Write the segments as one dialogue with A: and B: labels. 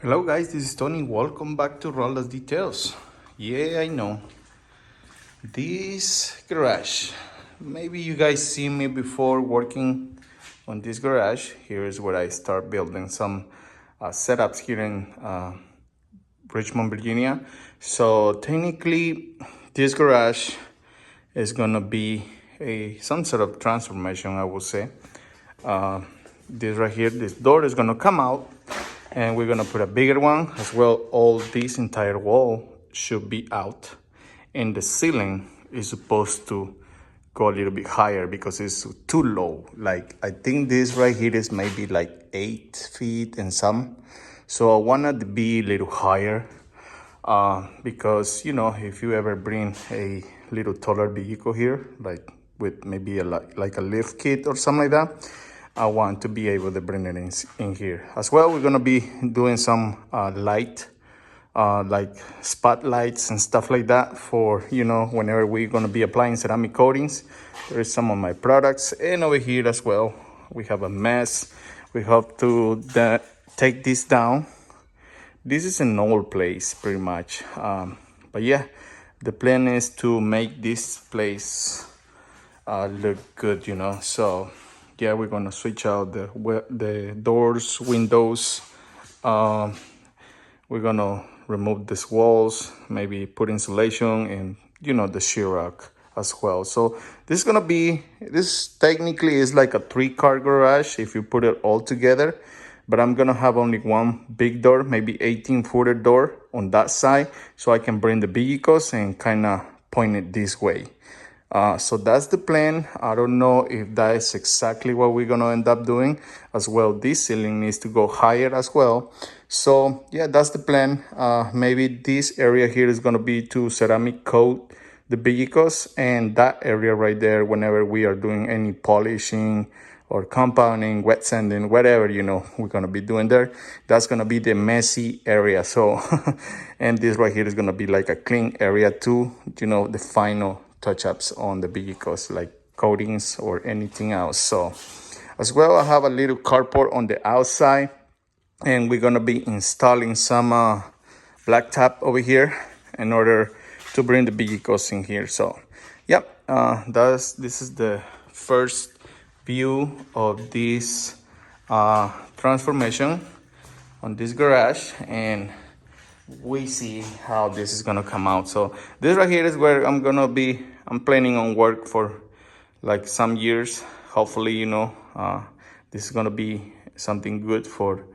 A: Hello guys, this is Tony. Welcome back to Rolda's Details. Yeah, I know. This garage. Maybe you guys see me before working on this garage. Here is where I start building some setups here in Richmond, Virginia. So technically, this garage is gonna be some sort of transformation, I would say. This right here, this door is gonna come out and we're gonna put a bigger one as well. All this entire wall should be out and the ceiling is supposed to go a little bit higher because it's too low. Like I think this right here is maybe like 8 feet and some. So I wanted to be a little higher because if you ever bring a little taller vehicle here, like with maybe like a lift kit or something like that, I want to be able to bring it in here as well. We're gonna be doing some light like spotlights and stuff like that for whenever we're gonna be applying ceramic coatings. There's some of my products, and over here as well we have a mess. We have to take this down. This is an old place pretty much, but yeah, the plan is to make this place look good, so yeah, we're gonna switch out the doors, windows. We're gonna remove these walls, maybe put insulation and the sheetrock as well. So this technically is like a 3-car garage if you put it all together, but I'm gonna have only one big door, maybe 18-footer door on that side, so I can bring the vehicles and kind of point it this way. So that's the plan. I don't know if that is exactly what we're gonna end up doing as well. This ceiling needs to go higher as well. So yeah, that's the plan. Maybe this area here is gonna be to ceramic coat the vehicles, and that area right there, whenever we are doing any polishing or compounding, wet sanding, whatever we're gonna be doing there, that's gonna be the messy area. So and this right here is gonna be like a clean area too, the final touch-ups on the vehicles like coatings or anything else. So as well, I have a little carport on the outside, and we're gonna be installing some blacktop over here in order to bring the vehicles in here. So yep, this is the first view of this transformation on this garage, and we see how this is gonna come out. So this right here is where I'm planning on work for like some years. Hopefully, this is gonna be something good for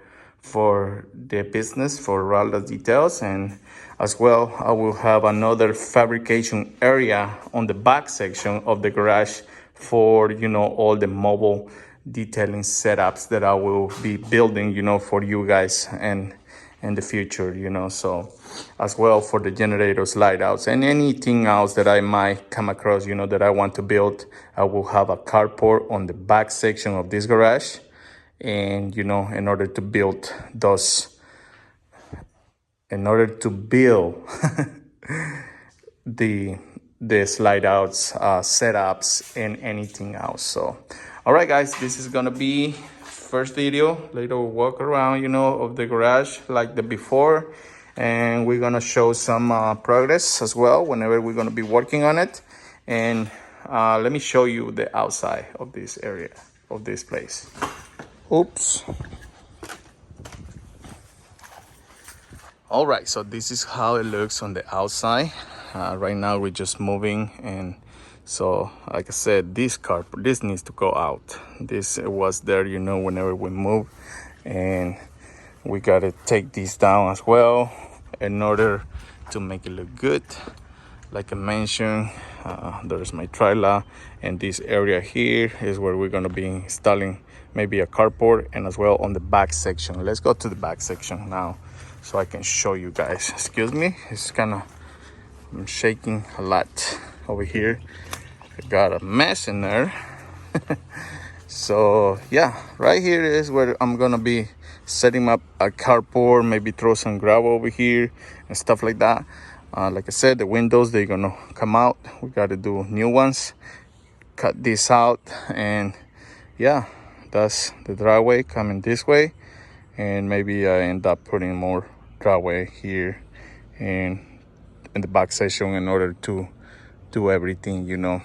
A: the business, for Ralda's Details. And as well, I will have another fabrication area on the back section of the garage for all the mobile detailing setups that I will be building for you guys and in the future, so as well for the generators, light outs, and anything else that I might come across, that I want to build. I will have a carport on the back section of this garage, and in order to build the slide outs, setups, and anything else. So all right guys, this is gonna be first video, little walk around of the garage like the before, and we're gonna show some progress as well whenever we're gonna be working on it. And let me show you the outside of this area, of this place. Oops. All right, so this is how it looks on the outside. Right now we're just moving, and so like I said, this needs to go out. This was there whenever we move, and we gotta take this down as well in order to make it look good. Like I mentioned, there's my trailer, and this area here is where we're gonna be installing maybe a carport, and as well on the back section. Let's go to the back section now so I can show you guys. Excuse me, it's I'm shaking a lot over here. I got a mess in there. So yeah, right here is where I'm gonna be setting up a carport, maybe throw some gravel over here and stuff like that. Like I said, the windows, they're gonna come out. We gotta do new ones, cut this out, and yeah, that's the driveway coming this way. and maybe I end up putting more driveway here and in the back section in order to do everything, you know,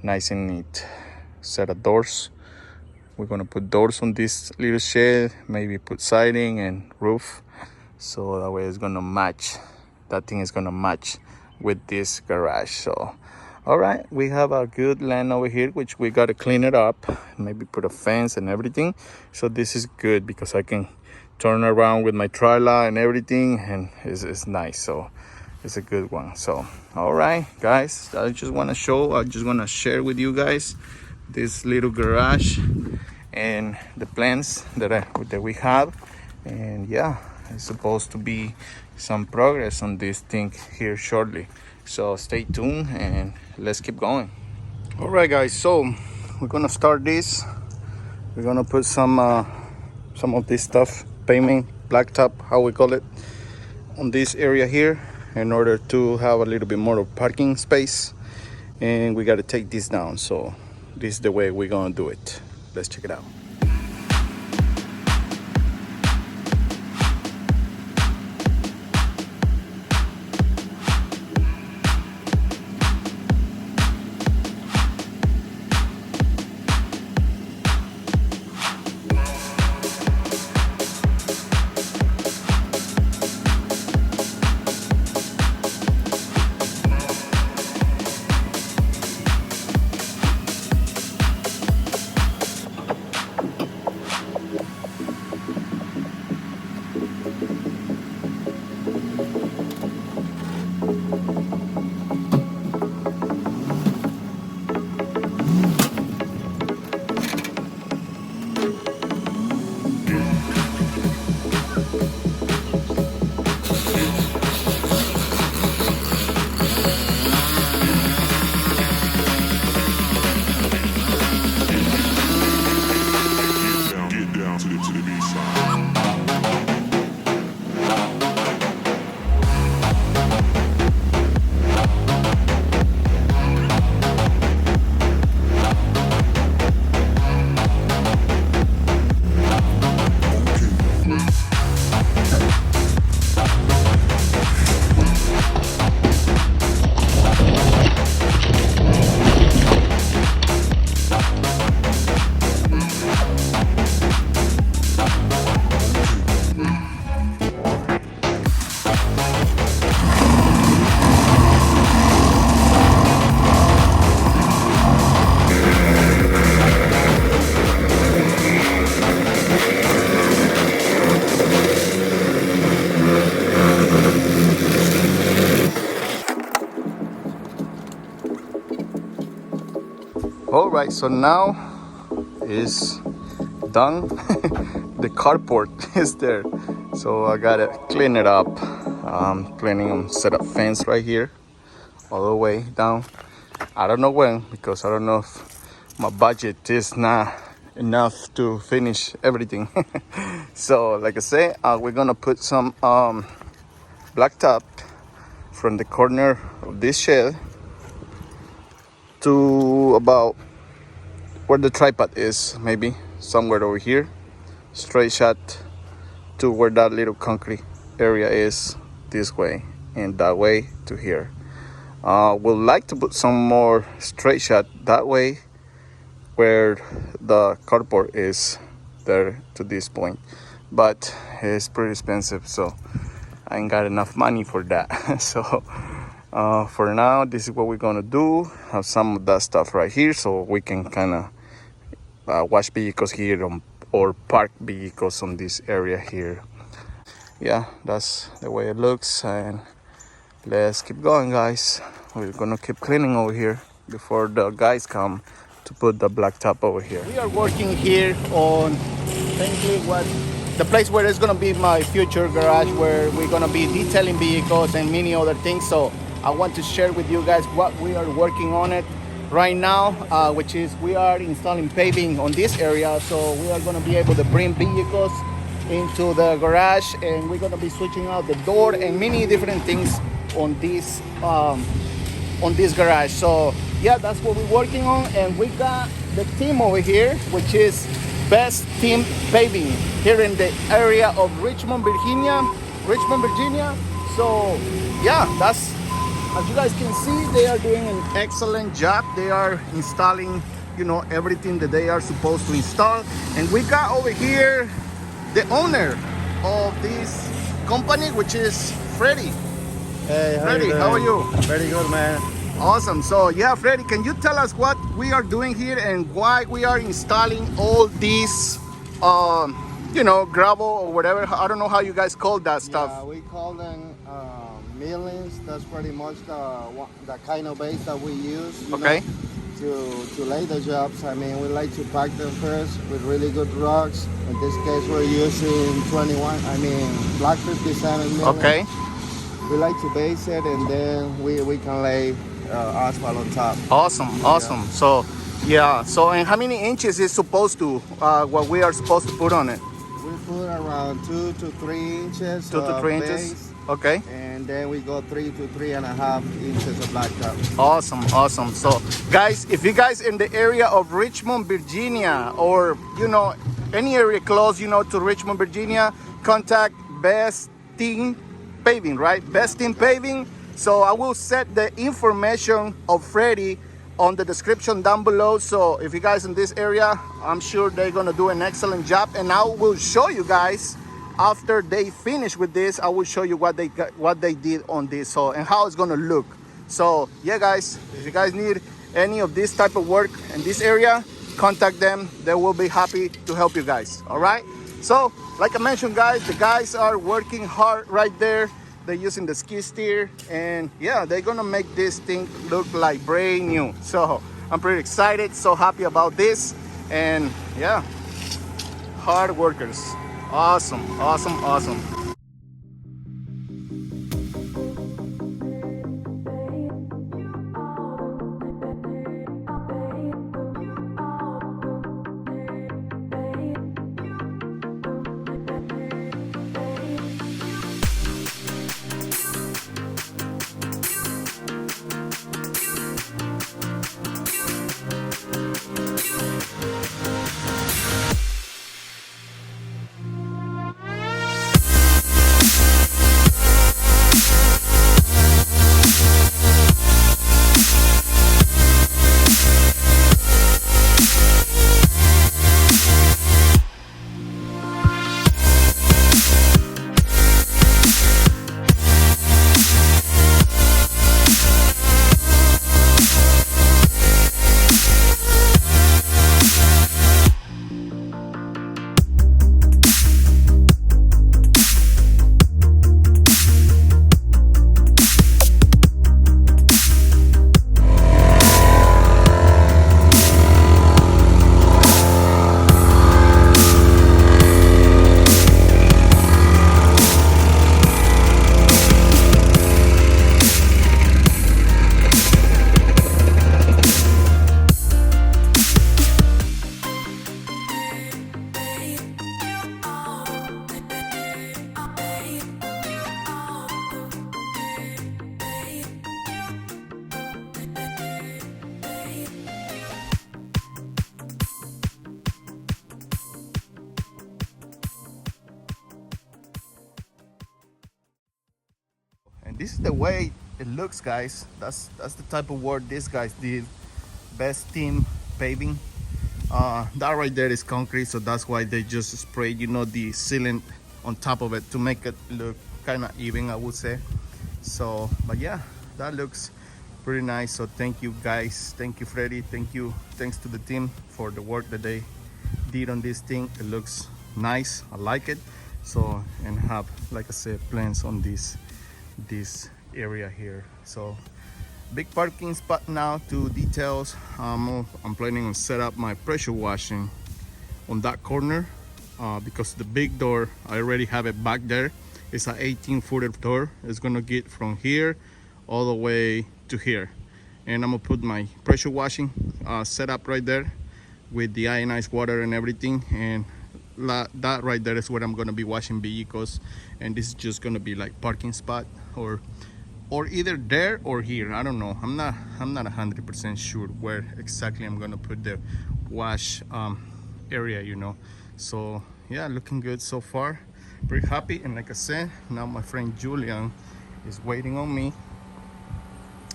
A: nice and neat. Set of doors. We're gonna put doors on this little shed, maybe put siding and roof, so that way it's gonna match. That thing is gonna match with this garage. So all right, we have a good land over here, which we got to clean it up, maybe put a fence and everything. So this is good because I can turn around with my trailer and everything, and it's nice. So it's a good one. So all right, guys, I just want to share with you guys this little garage and the plans that we have. And yeah, it's supposed to be some progress on this thing here shortly. So stay tuned and let's keep going. All right, guys, so we're gonna start this. We're gonna put some of this stuff, paving, blacktop, how we call it, on this area here in order to have a little bit more of parking space. And we got to take this down. So this is the way we're gonna do it. Let's check it out. All right, so now is done. The carport is there, so I gotta clean it up. Cleaning them, set up fence right here all the way down. I don't know when, because I don't know if my budget is not enough to finish everything. So like I say, we're gonna put some blacktop from the corner of this shed to about where the tripod is, maybe somewhere over here, straight shot to where that little concrete area is, this way, and that way to here. We'd like to put some more straight shot that way where the carport is there to this point, but it's pretty expensive, so I ain't got enough money for that. So for now, this is what we're gonna do. Have some of that stuff right here so we can kind of wash vehicles here or park vehicles on this area here. Yeah, that's the way it looks, and let's keep going, guys. We're gonna keep cleaning over here before the guys come to put the blacktop over here. We are working here on technically what the place where it's gonna be my future garage, where we're gonna be detailing vehicles and many other things. So I want to share with you guys what we are working on it right now, which is we are installing paving on this area. So we are gonna be able to bring vehicles into the garage, and we're gonna be switching out the door and many different things on this garage. So yeah, that's what we're working on, and we got the team over here, which is Best Team Paving here in the area of Richmond, Virginia. So yeah, that's, as you guys can see, they are doing an excellent job. They are installing, everything that they are supposed to install. And we got over here the owner of this company, which is Freddie.
B: Hey,
A: Freddie, how are you?
B: Very good, man.
A: Awesome. So yeah, Freddie, can you tell us what we are doing here and why we are installing all these, gravel or whatever? I don't know how you guys call that stuff.
B: Yeah, we call them millings. That's pretty much the kind of base that we use.
A: Okay.
B: To lay the jobs. I mean, we like to pack them first with really good rocks. In this case, we're using black 57 millings.
A: Okay.
B: We like to base it, and then we can lay asphalt on top.
A: Awesome.
B: Yeah.
A: So yeah. So and how many inches is supposed to what we are supposed to put on it?
B: We put around 2 to 3 inches.
A: 2 to 3 inches.
B: Base,
A: Okay.
B: and then we go 3 to 3.5 inches of blacktop.
A: Awesome. So guys, if you guys in the area of Richmond, Virginia, or any area close, to Richmond, Virginia, contact Best Team Paving, right? Best Team Paving. So I will set the information of Freddie on the description down below. So if you guys in this area, I'm sure they're gonna do an excellent job, and I will show you guys after they finish with this. I will show you what they did on this, so and how it's gonna look. So yeah, guys, if you guys need any of this type of work in this area, contact them. They will be happy to help you guys. All right. So like I mentioned, guys, the guys are working hard right there. They're using the skid steer, and yeah, they're gonna make this thing look like brand new. So I'm pretty excited, so happy about this, and yeah, hard workers. Awesome. And this is the way it looks, guys. That's the type of work these guys did. Best Team Paving. That right there is concrete, so that's why they just sprayed, the sealant on top of it to make it look kind of even, I would say. So, but yeah, that looks pretty nice. So thank you, guys. Thank you, Freddie. Thanks to the team for the work that they did on this thing. It looks nice. I like it. So, and have, like I said, plans on this area here. So big parking spot now. To details, I'm planning on set up my pressure washing on that corner, because the big door, I already have it back there. It's an 18-footer door. It's gonna get from here all the way to here, and I'm gonna put my pressure washing set up right there with the ionized water and everything, and that right there is where I'm gonna be washing vehicles. And this is just gonna be like parking spot, or either there or here. I don't know. I'm not 100% sure where exactly I'm gonna put the wash area, you know. So yeah, looking good so far. Pretty happy. And like I said, now my friend Julian is waiting on me.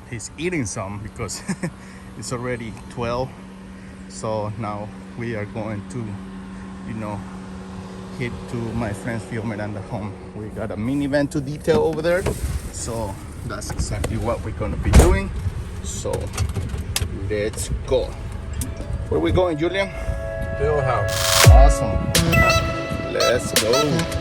A: He's eating some because it's already 12. So now we are going to, you know, head to my friend's Fio Miranda home. We got a minivan to detail over there. So that's exactly what we're gonna be doing. So let's go. Where we going, Julian?
B: Bill House.
A: Awesome. Let's go.